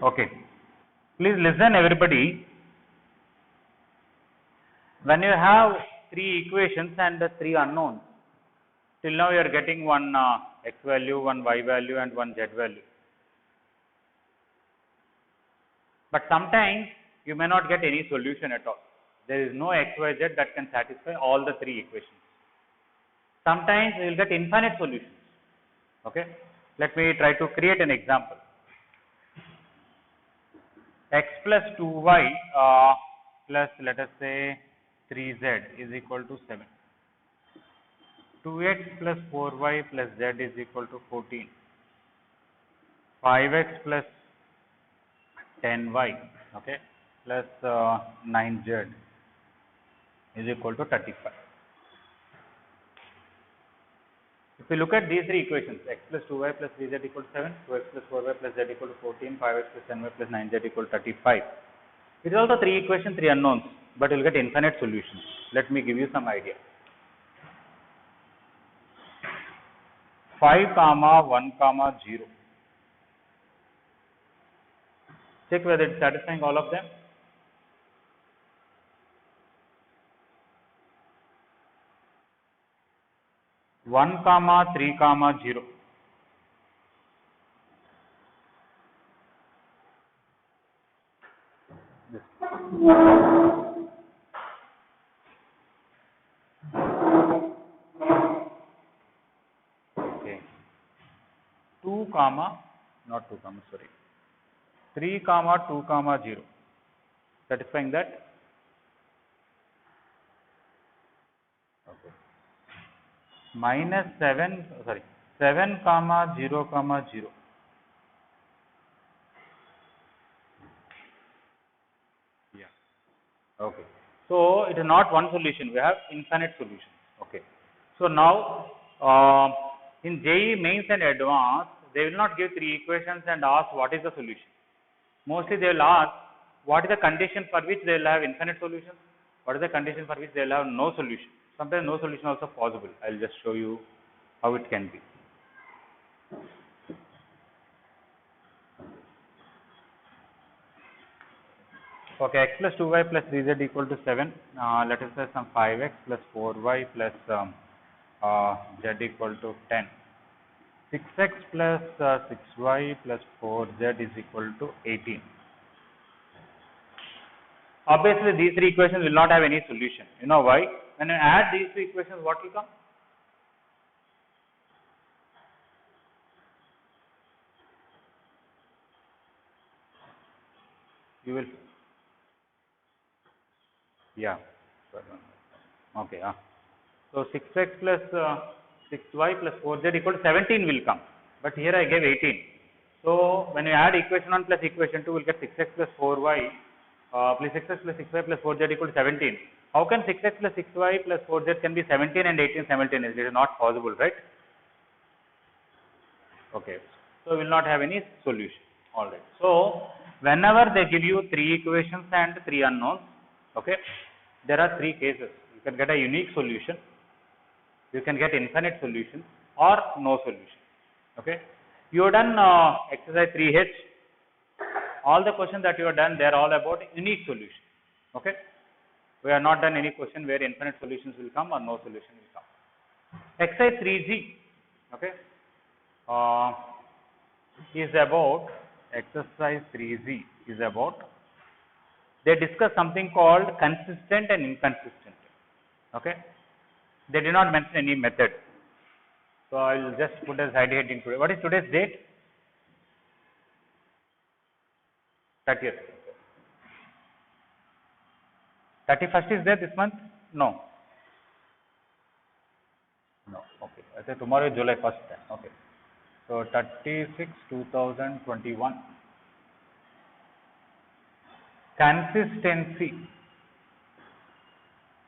Okay, please listen everybody. When you have three equations and three unknowns, till now you are getting one x value, one y value and one z value. But sometimes you may not get any solution at all. There is no x, y, z that can satisfy all the three equations. Sometimes you will get infinite solutions. Okay, let me try to create an example. X plus 2y plus let us say 3z is equal to 7. 2x plus 4y plus z is equal to 14. 5x plus 10y, okay, plus 9z is equal to 35. If you look at these three equations, x plus 2y plus 3z equal to 7, 2x plus 4y plus z equal to 14, 5x plus 10y plus 9z equal to 35. It is also three equations, three unknowns, but you will get infinite solutions. Let me give you some idea. 5, 1, 0. Check whether it is satisfying all of them. One, 3, 0. Okay. 2, not 2, sorry. 3, 2, 0. Satisfying that? Okay. Minus 7, 7, 0, 0. Yeah. Okay. So it is not one solution. We have infinite solutions. Okay. So now in JEE Mains and Advanced, they will not give three equations and ask what is the solution. Mostly they will ask what is the condition for which they will have infinite solutions, what is the condition for which they will have no solution. Sometimes no solution also possible. I will just show you how it can be. Okay, x plus 2y plus 3z equal to 7. Let us say some 5x plus 4y plus z equal to 10. 6x plus 6y plus 4z is equal to 18. Obviously, these three equations will not have any solution. You know why? When you add these two equations, what will come? You will, yeah, okay. So 6x plus 6y plus 4z equal to 17 will come, but here I gave 18. So when you add equation 1 plus equation 2, we will get 6x plus 4y plus 6x plus 6y plus 4z equal to 17. How can 6x plus 6y plus 4z can be 17 and 18 simultaneously? It is not possible, right? Okay, so we will not have any solution. All right. So whenever they give you three equations and three unknowns, okay, there are three cases. You can get a unique solution, you can get infinite solution, or no solution. Okay, you have done exercise 3H. All the questions that you have done, they are all about unique solution. Okay, we have not done any question where infinite solutions will come or no solution will come. Exercise 3G, okay, is about exercise 3G is about, they discuss something called consistent and inconsistent. Okay, they did not mention any method. So I will just put as side heading today. What is today's date? 30th. 31st is there this month? No. No. Okay. I say tomorrow is July 1st. Okay. So 36, 2021. Consistency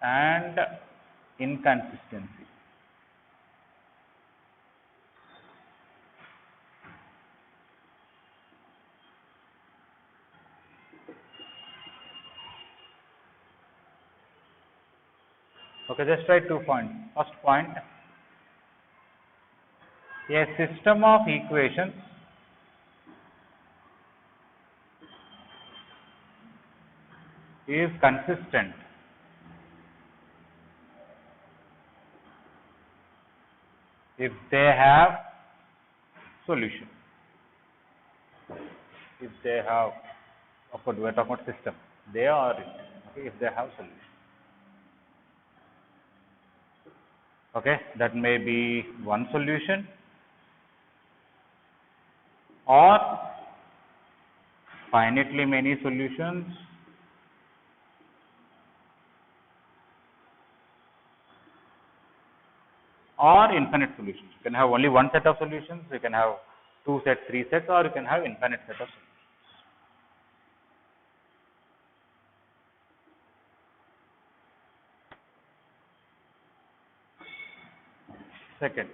and inconsistency. Okay, just write 2 points. First point, a system of equations is consistent if they have solution. If they have, of course, we are talking about system. They are okay, if they have solution. Okay, that may be one solution or finitely many solutions or infinite solutions. You can have only one set of solutions, you can have two sets, three sets, or you can have infinite set of solutions. Second,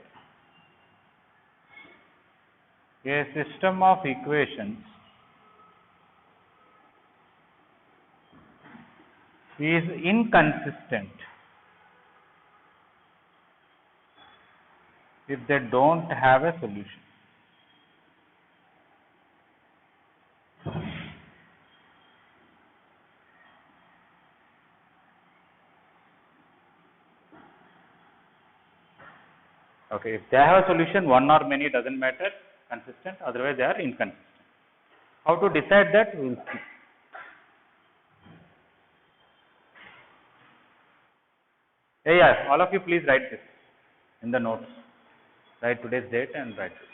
a system of equations is inconsistent if they don't have a solution. Okay, if they have a solution, one or many doesn't matter, consistent, otherwise they are inconsistent. How to decide that? We will see. Yeah, all of you please write this in the notes. Write today's date and write this.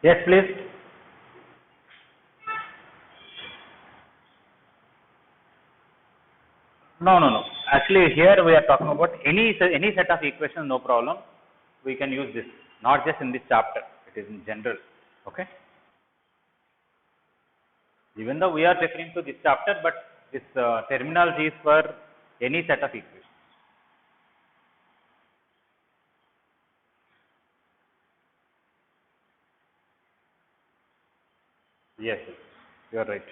Yes, please. No. Actually, here we are talking about any set of equations, no problem. We can use this, not just in this chapter. It is in general. Okay. Even though we are referring to this chapter, but this terminology is for any set of equations. Yes, you are right.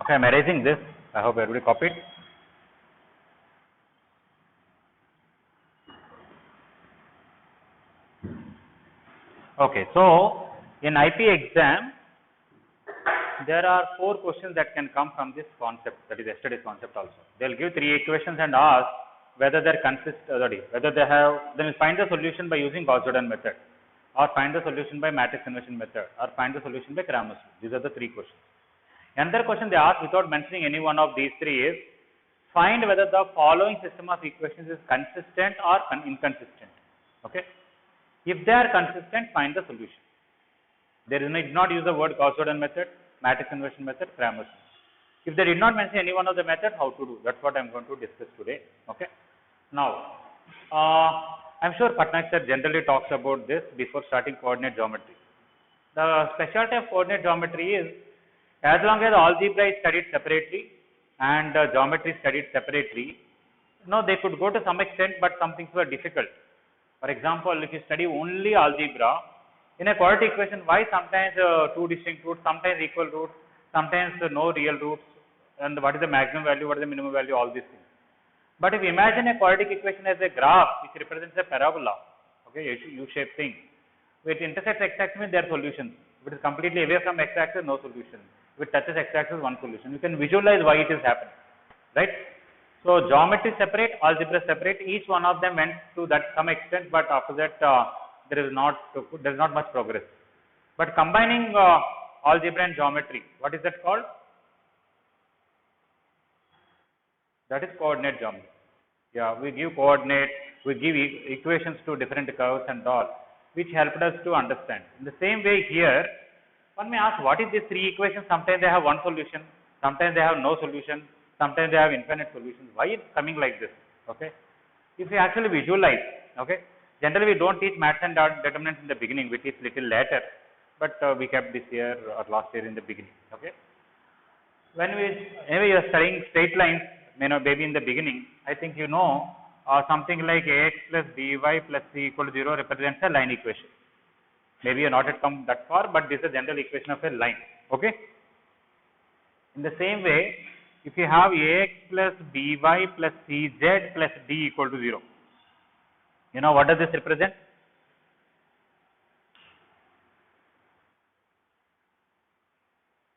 Okay, I am erasing this. I hope everybody copied. Okay, so in IP exam, there are 4 questions that can come from this concept, that is yesterday's concept also. They will give 3 equations and ask whether they whether they have, then find the solution by using Gauss-Jordan method, or find the solution by matrix inversion method, or find the solution by Cramer's rule. These are the 3 questions. Another question they ask without mentioning any one of these 3 is, find whether the following system of equations is consistent or inconsistent. Okay. If they are consistent, find the solution. They did not use the word Gauss-Jordan method, matrix inversion method, Cramer's rule. If they did not mention any one of the methods, how to do? That's what I am going to discuss today. Okay. Now, I am sure Patnaik sir generally talks about this before starting coordinate geometry. The specialty of coordinate geometry is, as long as algebra is studied separately and geometry is studied separately, they could go to some extent, but some things were difficult. For example, if you study only algebra, in a quadratic equation, why sometimes 2 distinct roots, sometimes equal roots, sometimes no real roots, and what is the maximum value, what is the minimum value, all these things. But if you imagine a quadratic equation as a graph which represents a parabola, okay, U-shaped thing, If it intersects x-axis, means there are solutions. If it is completely away from x-axis, no solution. If it touches x-axis, one solution. You can visualize why it is happening, right? So geometry separate, algebra separate. Each one of them went to that some extent, but after that there is not much progress. But combining algebra and geometry, what is that called? That is coordinate geometry. Yeah, we give coordinates, we give equations to different curves and all, which helped us to understand. In the same way here, one may ask, what is these three equations? Sometimes they have one solution, sometimes they have no solution, sometimes they have infinite solutions. Why it's coming like this? Okay. If you actually visualize, okay, generally we don't teach maths and determinants in the beginning, we teach little later, but we kept this year or last year in the beginning. Okay. When anyway you are studying straight lines, maybe in the beginning, I think you know something like ax plus by plus c equal to 0 represents a line equation. Maybe you have not yet come that far, but this is a general equation of a line. Okay. In the same way, if you have ax plus by plus cz plus d equal to 0, you know what does this represent?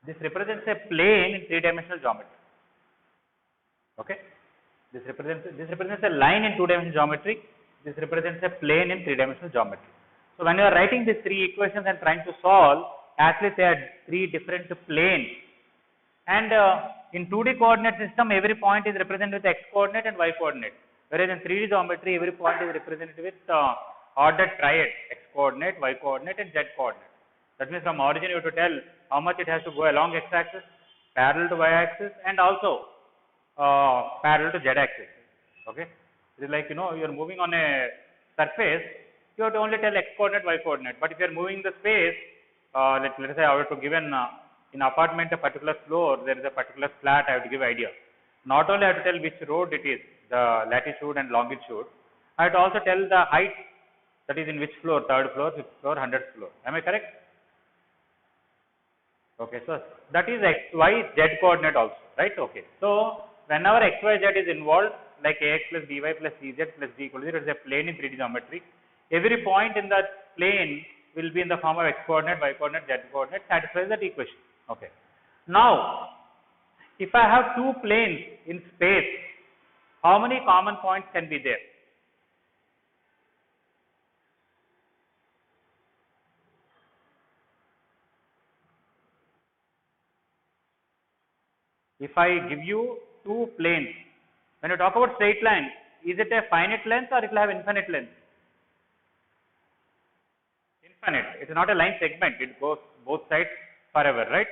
This represents a plane in three-dimensional geometry. Okay. This represents a line in two-dimensional geometry. This represents a plane in three-dimensional geometry. So when you are writing these three equations and trying to solve, actually they are three different planes. And in 2D coordinate system, every point is represented with x coordinate and y coordinate. Whereas in 3D geometry, every point is represented with ordered triad, x coordinate, y coordinate and z coordinate. That means from origin you have to tell how much it has to go along x-axis, parallel to y-axis, and also parallel to z-axis. Okay, it is like you are moving on a surface. You have to only tell x coordinate, y coordinate. But if you are moving the space, let us say I have to give in apartment a particular floor, there is a particular flat. I have to give idea. Not only I have to tell which road it is, the latitude and longitude. I have to also tell the height, that is in which floor, third floor, fifth floor, 100th floor. Am I correct? Okay, so that is x, y, z coordinate also, right? Okay, so whenever x, y, z is involved, like ax plus by plus cz plus d equal to 0, it is a plane in 3D geometry. Every point in that plane will be in the form of x coordinate, y coordinate, z coordinate, satisfies that equation. Okay. Now, if I have two planes in space, how many common points can be there? If I give you two planes, when you talk about straight line, is it a finite length or it will have infinite length? Infinite. It is not a line segment. It goes both sides forever, right?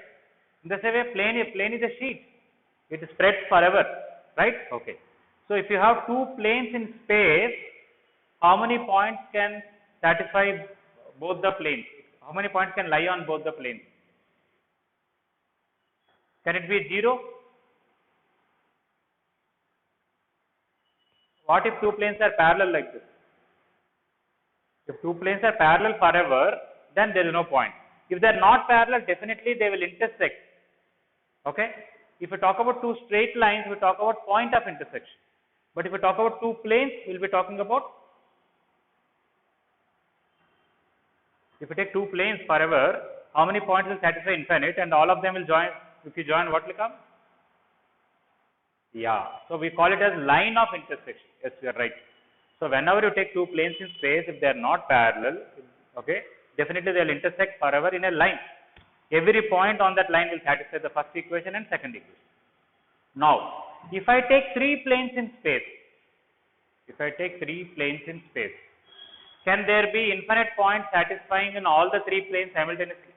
In the same way, plane is a sheet. It spreads forever, right? Okay. So if you have two planes in space, how many points can satisfy both the planes? How many points can lie on both the planes? Can it be 0? What if two planes are parallel like this? If two planes are parallel forever, then there is no point. If they are not parallel, definitely they will intersect. Okay? If we talk about two straight lines, we talk about point of intersection. But if we talk about two planes, we will be talking about, if we take two planes forever, how many points will satisfy infinite, and all of them will join. If you join, what will come? Yeah. So we call it as line of intersection. Yes, you are right. So whenever you take two planes in space, if they are not parallel, okay, definitely they will intersect forever in a line. Every point on that line will satisfy the first equation and second equation. Now, if I take three planes in space, can there be infinite points satisfying in all the three planes simultaneously?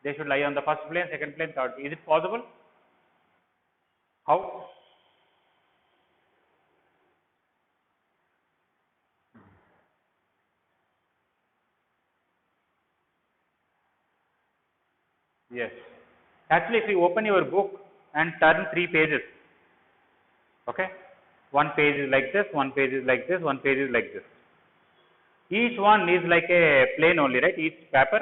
They should lie on the first plane, second plane, third plane. Is it possible? How? Yes. Actually, if you open your book and turn 3 pages, okay, one page is like this, one page is like this, one page is like this. Each one is like a plane only, right? Each paper.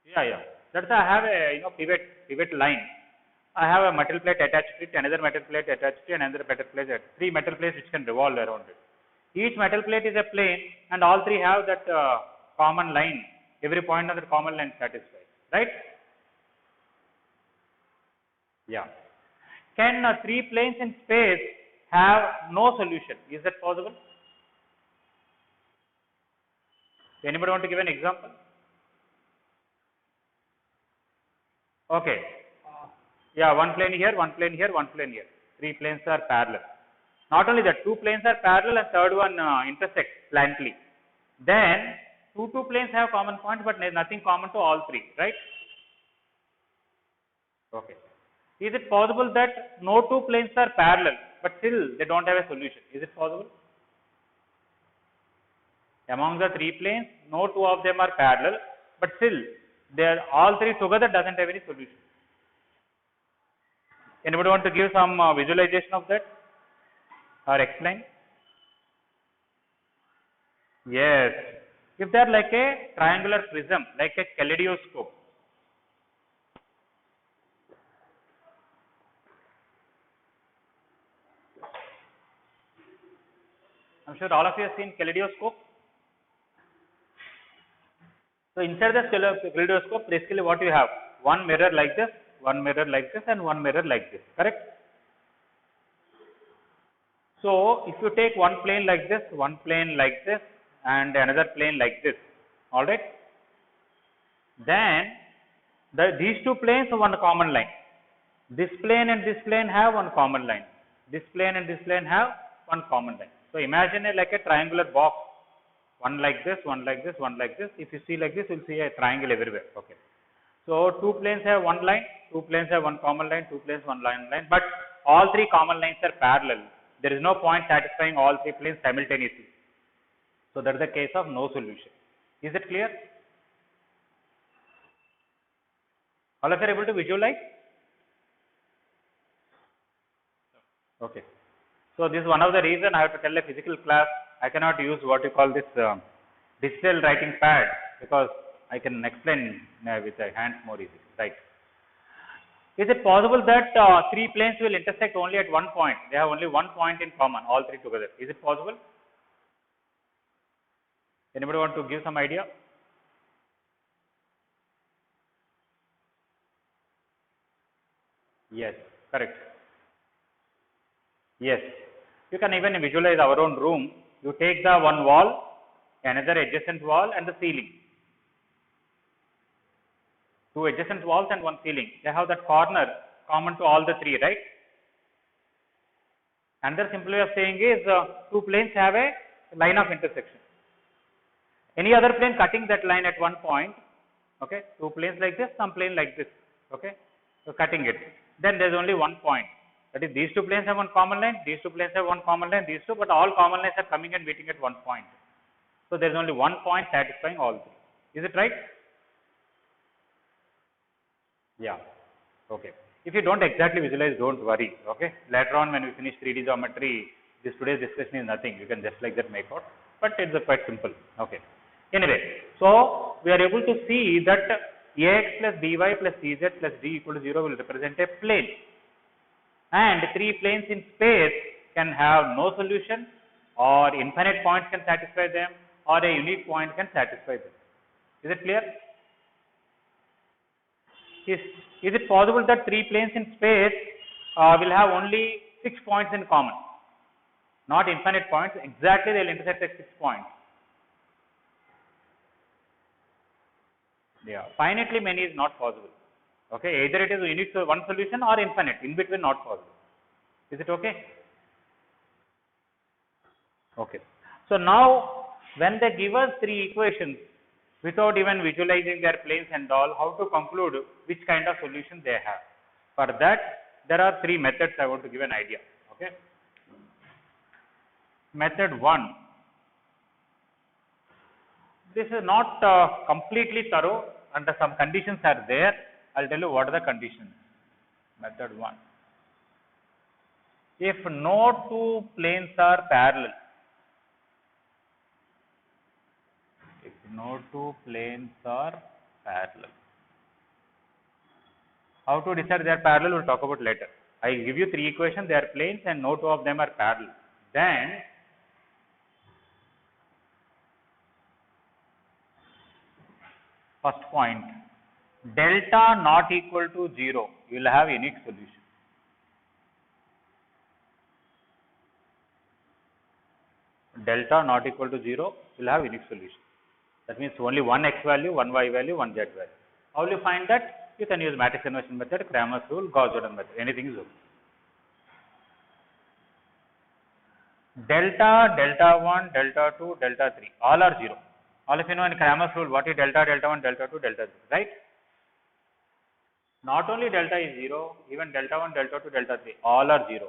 Yeah. That's why I have a pivot line. I have a metal plate attached to it, another metal plate attached to it, another metal plate, three metal plates which can revolve around it. Each metal plate is a plane and all three have that common line, every point on the common line satisfied, right? Yeah. Can three planes in space have no solution? Is that possible? Anybody want to give an example? Okay. Yeah, one plane here, one plane here, one plane here. Three planes are parallel. Not only that, two planes are parallel and third one intersects slantly. Then two planes have common points, but nothing common to all three, right? Okay. Is it possible that no two planes are parallel, but still they don't have a solution? Is it possible? Among the three planes, no two of them are parallel, but still they are all three together doesn't have any solution. Anybody want to give some visualization of that or explain? Yes. If they are like a triangular prism, like a kaleidoscope. I'm sure all of you have seen kaleidoscope. So inside the kaleidoscope, basically what you have? One mirror like this, one mirror like this, and one mirror like this, correct? So if you take one plane like this, one plane like this, and another plane like this, all right? Then these two planes have one common line. This plane and this plane have one common line. This plane and this plane have one common line. So imagine it like a triangular box. One like this, one like this, one like this. If you see like this, you'll see a triangle everywhere. Okay. So two planes have one line, two planes have one common line, two planes one line, but all three common lines are parallel. There is no point satisfying all three planes simultaneously. So that is the case of no solution. Is it clear? All of you are able to visualize? Okay. So this is one of the reasons I have to tell a physical class. I cannot use what you call this digital writing pad because I can explain with the hands more easily, right? Is it possible that three planes will intersect only at one point? They have only one point in common, all three together. Is it possible? Anybody want to give some idea? Yes, correct. Yes. You can even visualize our own room. You take the one wall, another adjacent wall and the ceiling. Two adjacent walls and one ceiling. They have that corner common to all the three, right? Another simple way of saying is two planes have a line of intersection. Any other plane cutting that line at one point, okay? Two planes like this, some plane like this, okay? So cutting it. Then there is only one point. That is, these two planes have one common line, these two planes have one common line, these two, but all common lines are coming and meeting at one point. So there is only one point satisfying all three. Is it right? Yeah. Okay. If you don't exactly visualize, don't worry. Okay. Later on, when we finish 3D geometry, today's discussion is nothing. You can just like that make out. But it's quite simple. Okay. Anyway, so we are able to see that ax plus by plus cz plus d equal to 0 will represent a plane. And three planes in space can have no solution, or infinite points can satisfy them, or a unique point can satisfy them. Is it clear? Is it possible that three planes in space will have only 6 points in common? Not infinite points, exactly they will intersect at 6 points. Yeah, finitely many is not possible. Okay, either it is unique to one solution or infinite, in between not possible. Is it okay? Okay. So now when they give us three equations without even visualizing their planes and all, how to conclude which kind of solution they have? For that, there are three methods I want to give an idea. Okay. Method 1. This is not completely thorough, and some conditions are there. I'll tell you what are the conditions. Method 1. If no two planes are parallel, if no two planes are parallel, How to decide they are parallel, we'll talk about later. I give you three equations, they are planes and no two of them are parallel. Then first point, delta not equal to 0, you will have unique solution. Delta not equal to 0, you will have unique solution. That means only one x value, one y value, one z value. How will you find that? You can use matrix inversion method, Cramer's rule, Gauss-Jordan method, anything is okay. Delta, delta 1, delta 2, delta 3, all are 0. All of you know in Cramer's rule what is delta, delta 1, delta 2, delta 3, right? Not only delta is 0, even delta 1, delta 2, delta 3, all are 0.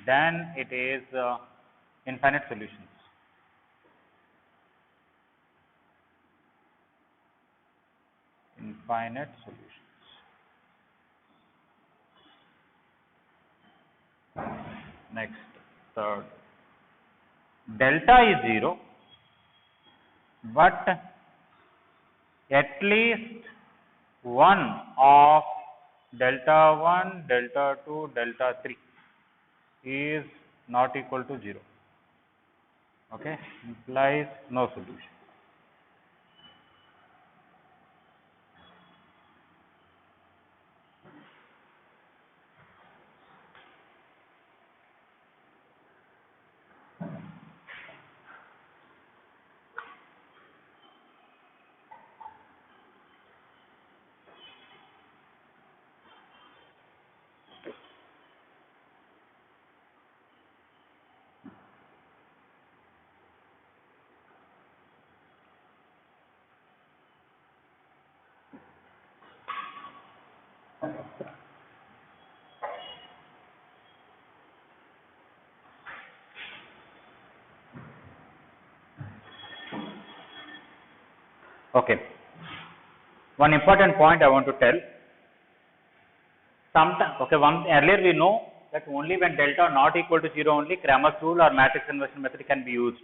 Then it is infinite solutions. Infinite solutions. Next, third. Delta is 0, but at least one of delta 1, delta 2, delta 3 is not equal to 0. Okay, implies no solution. Okay, one important point I want to tell. Sometimes, okay, earlier we know that only when delta not equal to 0 only Cramer's rule or matrix inversion method can be used.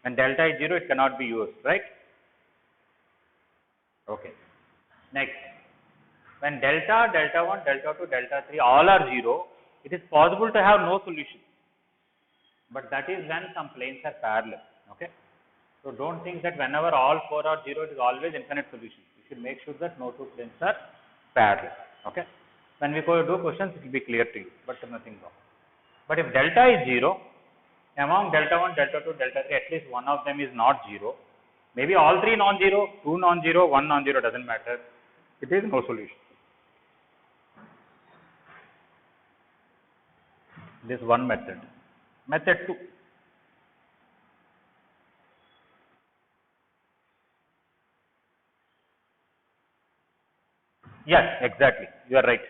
When delta is 0, it cannot be used, right? Okay. Next, when delta, delta 1, delta 2, delta 3 all are 0, it is possible to have no solution. But that is when some planes are parallel. Okay. So don't think that whenever all 4 are 0, it is always infinite solution. You should make sure that no two planes are parallel. Okay. When we go do questions, it will be clear to you, but nothing wrong. But if delta is 0, among delta 1, delta 2, delta 3, at least one of them is not 0. Maybe all 3 non-zero, 2 non-zero, 1 non-zero, doesn't matter. It is no solution. This one method. Method 2. Yes, exactly. You are right.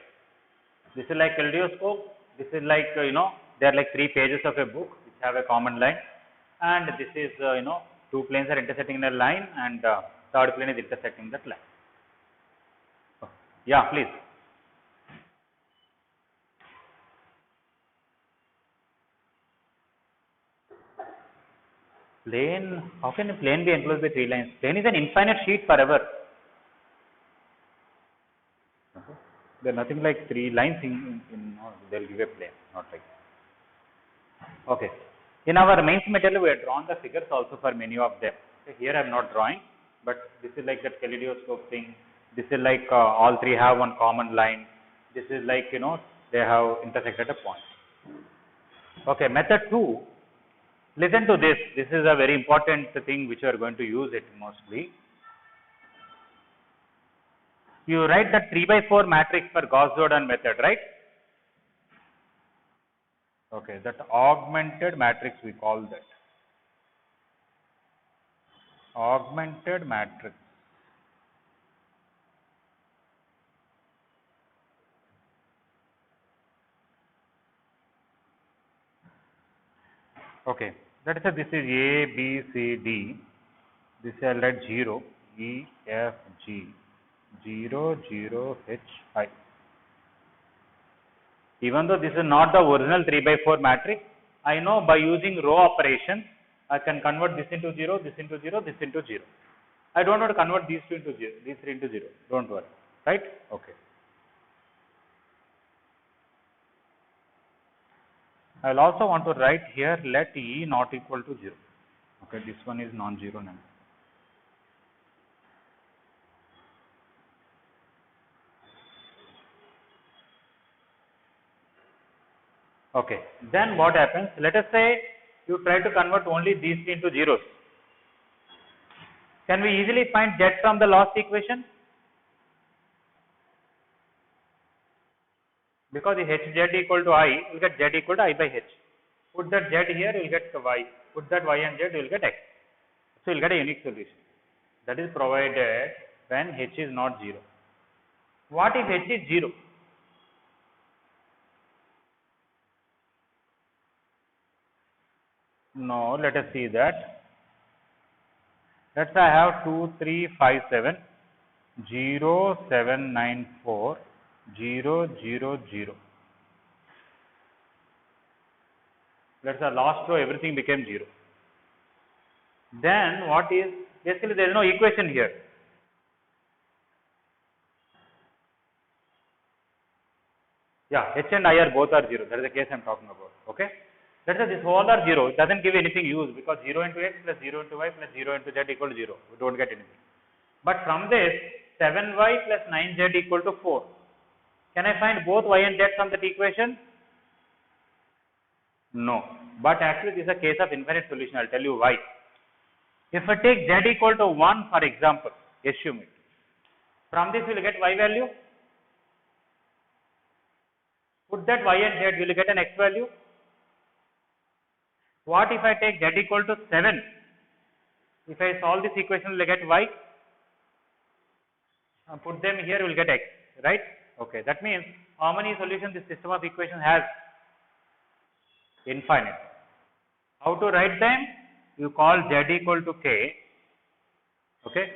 This is like kaleidoscope. This is like, there are like 3 pages of a book which have a common line. And this is, 2 planes are intersecting in a line and third plane is intersecting that line. Yeah, please. Plane, how can a plane be enclosed by 3 lines? Plane is an infinite sheet forever. There are nothing like 3 lines they will give a plane, not like that. Okay. In our mains material, we have drawn the figures also for many of them. Okay, here I am not drawing, but this is like that kaleidoscope thing. This is like all 3 have one common line. This is like, they have intersected a point. Okay, method 2. Listen to this. This is a very important thing which you are going to use it mostly. You write that 3/4 matrix for Gauss-Jordan method, right? Okay, that augmented matrix we call that. Augmented matrix. Okay, let us say this is A, B, C, D. This I will write 0, E, F, G, 0, 0, H, I. Even though this is not the original 3/4 matrix, I know by using row operation, I can convert this into 0, this into 0, this into 0. I don't want to convert these 2 into 0, these 3 into 0. Don't worry, right? Okay. I will also want to write here let E not equal to 0. Okay, this one is non-zero number. Okay, then what happens? Let us say you try to convert only these three into zeros. Can we easily find Z from the last equation? Because if Hz equal to I, you will get Z equal to I by H. Put that Z here, you will get Y. Put that Y and Z, you will get X. So you will get a unique solution. That is provided when H is not 0. What if H is 0? No, let us see that. Let's say I have 2, 3, 5, 7, 0, 7, 9, 4, 0, 0, 0. Let's say last row everything became 0. Then what is, basically there is no equation here. Yeah, H and I are both are 0. That is the case I am talking about. Okay. Let's say this whole are 0. It doesn't give anything use because 0 into x plus 0 into y plus 0 into z equal to 0. We don't get anything. But from this 7y plus 9z equal to 4. Can I find both y and z from that equation? No. But actually this is a case of infinite solution. I will tell you why. If I take z equal to 1 for example, assume it. From this we will get y value. Put that y and z, we will get an x value. What if I take z equal to 7? If I solve this equation, we will get y. Put them here, we will get x, right? Okay, that means how many solutions this system of equations has? Infinite. How to write them? You call z equal to k. Okay.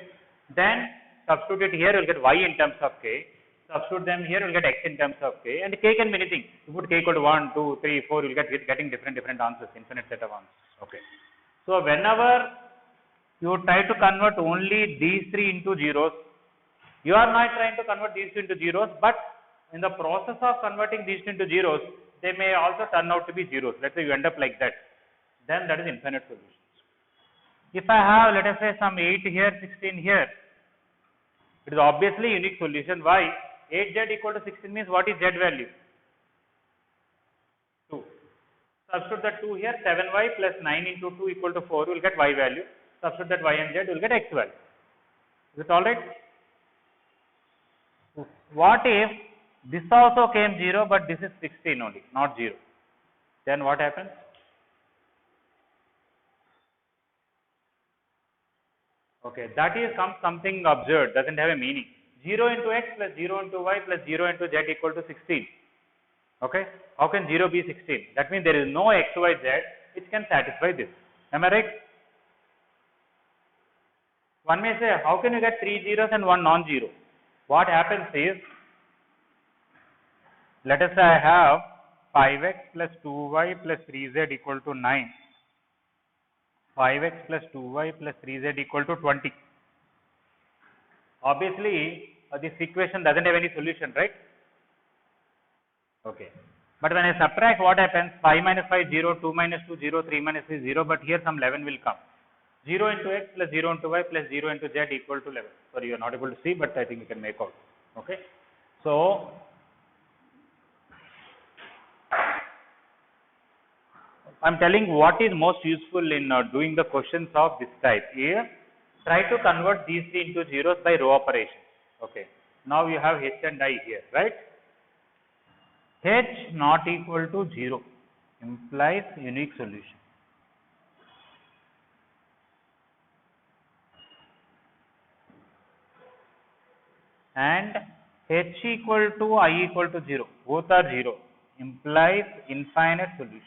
Then substitute it here, you will get y in terms of k. Substitute them here, you will get x in terms of k, and k can be anything. You put k equal to 1, 2, 3, 4, you will get getting different answers, infinite set of answers. Okay. So whenever you try to convert only these three into zeros, you are not trying to convert these two into zeros, but in the process of converting these two into zeros, they may also turn out to be zeros. Let's say you end up like that. Then that is infinite solutions. If I have, let us say, some 8 here, 16 here, it is obviously unique solution. Why? 8z equal to 16 means what is z value? 2. Substitute that 2 here, 7y plus 9 into 2 equal to 4, you will get y value. Substitute that y and z, you will get x value. Is it alright? What if this also came 0, but this is 16 only, not 0? Then what happens? Okay, that is something absurd, doesn't have a meaning. 0 into x plus 0 into y plus 0 into z equal to 16. Okay, how can 0 be 16? That means there is no x, y, z which can satisfy this. Am I right? One may say, how can you get 3 zeros and 1 non-zero? What happens is, let us say I have 5x plus 2y plus 3z equal to 9. 5x plus 2y plus 3z equal to 20. Obviously, this equation doesn't have any solution, right? Okay. But when I subtract, what happens? 5 minus 5, 0, 2 minus 2, 0, 3 minus 3, 0, but here some 11 will come. 0 into x plus 0 into y plus 0 into z equal to 11. Sorry, you are not able to see, but I think you can make out. Okay. So, I am telling what is most useful in doing the questions of this type. Here, try to convert these three into zeros by row operations. Okay. Now you have h and I here, right? H not equal to 0 implies unique solution. And h equal to I equal to 0, both are 0, implies infinite solution.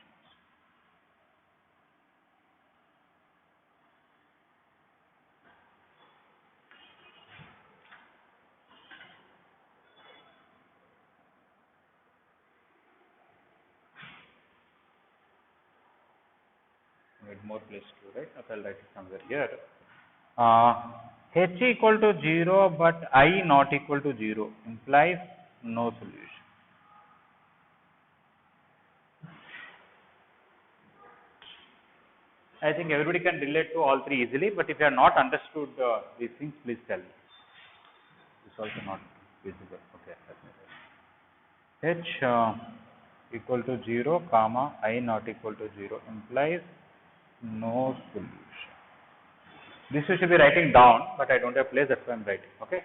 Need more place to write. I will write it somewhere here. H equal to 0 but I not equal to 0 implies no solution. I think everybody can relate to all three easily, but if you have not understood these things, please tell me. This also not visible. Okay. H equal to 0, comma, I not equal to 0 implies no solution. This you should be writing down, but I don't have place, that's why I am writing. Okay.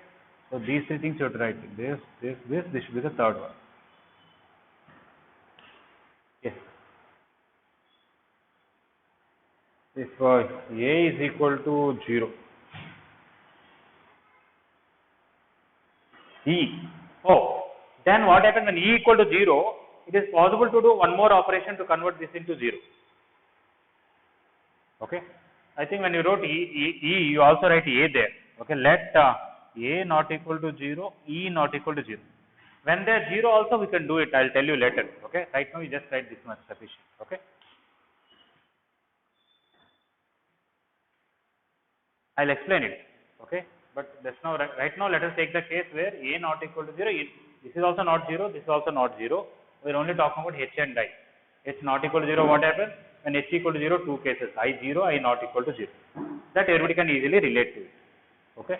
So these three things you have to write. This should be the third one. Yes. If A is equal to 0, E, then what happens when E equal to 0, it is possible to do one more operation to convert this into 0. Okay. I think when you wrote E, you also write A there. Okay. Let A not equal to 0, E not equal to 0. When they are 0 also we can do it, I will tell you later. Okay. Right now you just write this much sufficient. Okay. I will explain it. Okay. But that's now, right now let us take the case where A not equal to 0, this is also not 0, this is also not 0. We are only talking about H and I. H not equal to 0, what happens? When H equal to 0, two cases, I 0, I not equal to 0. That everybody can easily relate to it. Okay.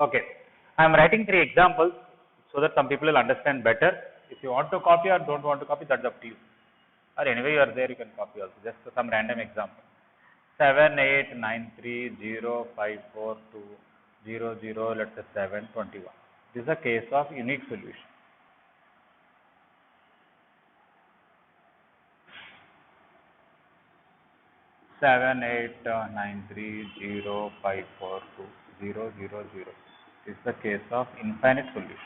Okay. I am writing 3 examples so that some people will understand better. If you want to copy or don't want to copy, that's up to you. Or anyway you are there, you can copy also. Just some random example. 7, 8, 9, 3, 0, 5, 4, 2, 0, 0, let's say 7, 21. This is a case of unique solution. Seven, 8, 9, 3, 0, 5, 4, 2, 0, 0, 0. This is the case of infinite solution.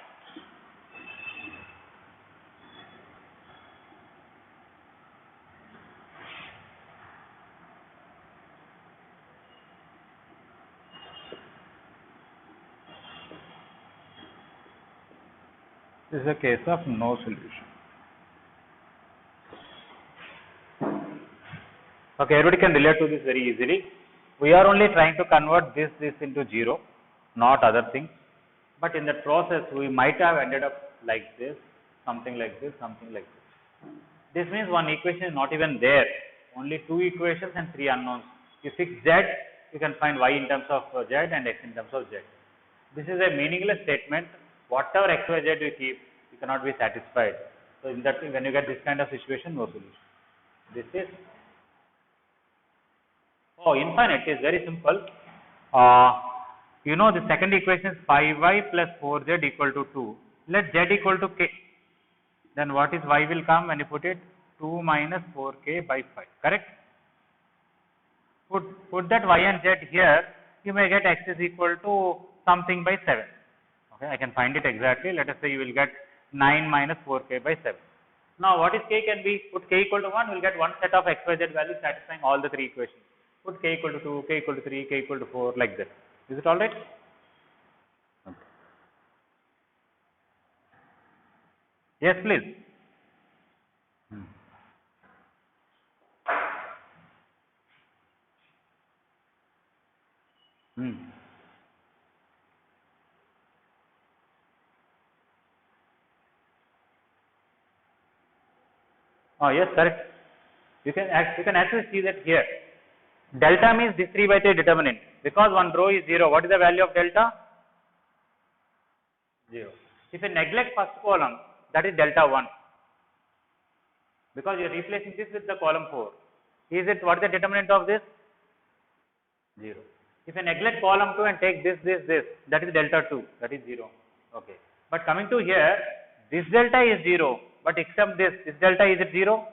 This is a case of no solution. Okay, everybody can relate to this very easily. We are only trying to convert this into 0, not other things. But in that process, we might have ended up like this, something like this, something like this. This means one equation is not even there. Only 2 equations and 3 unknowns. You fix Z, you can find Y in terms of Z and X in terms of Z. This is a meaningless statement. Whatever X, Y, Z you keep, you cannot be satisfied. So in that, when you get this kind of situation, no solution. This is infinite is very simple. You know the second equation is 5y plus 4z equal to 2. Let z equal to k. Then what is y will come when you put it? 2 minus 4k by 5. Correct? Put that y and z here. You may get x is equal to something by 7. Okay, I can find it exactly. Let us say you will get 9 minus 4k by 7. Now what is k can be? Put k equal to 1. We will get one set of x, y, z values satisfying all the 3 equations. Put k equal to 2, k equal to 3, k equal to 4, like that. Is it all right? Okay. Yes, please. Oh, yes, correct. You can actually see that here. Delta means this 3 by 3 determinant. Because one row is 0, what is the value of delta? 0. If you neglect first column, that is delta 1. Because you are replacing this with the column 4. Is it, what is the determinant of this? 0. If you neglect column 2 and take this, that is delta 2, that is 0. Okay. But coming to here, this delta is 0, but except this delta, is it 0?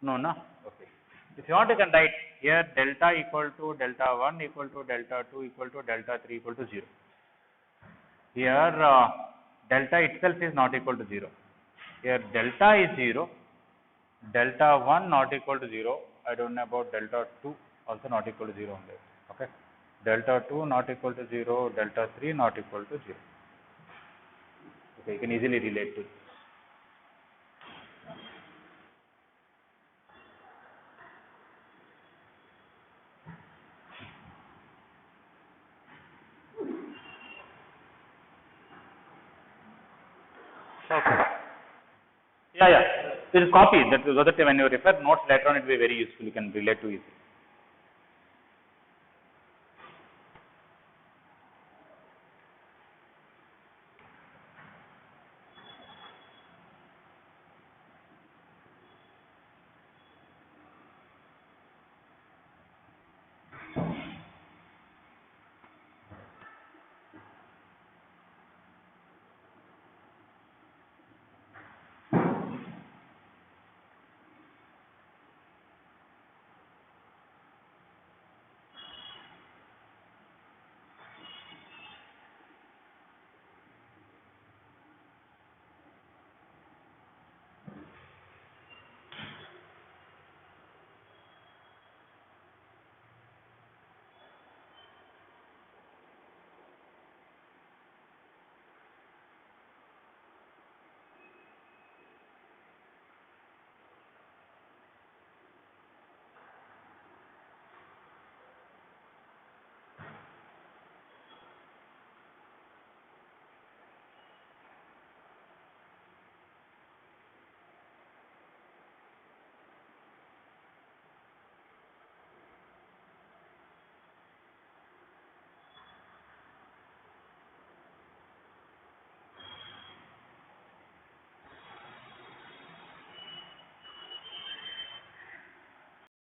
No, no. Okay. If you want, you can write here delta equal to delta 1 equal to delta 2 equal to delta 3 equal to 0. Here delta itself is not equal to 0. Here delta is 0, delta 1 not equal to 0. I don't know about delta 2 also not equal to 0 only. Okay. Delta 2 not equal to 0, delta 3 not equal to 0. Okay, you can easily relate to this. Okay. Yeah. This is copy. That so that when you refer notes later on, it will be very useful. You can relate to easily.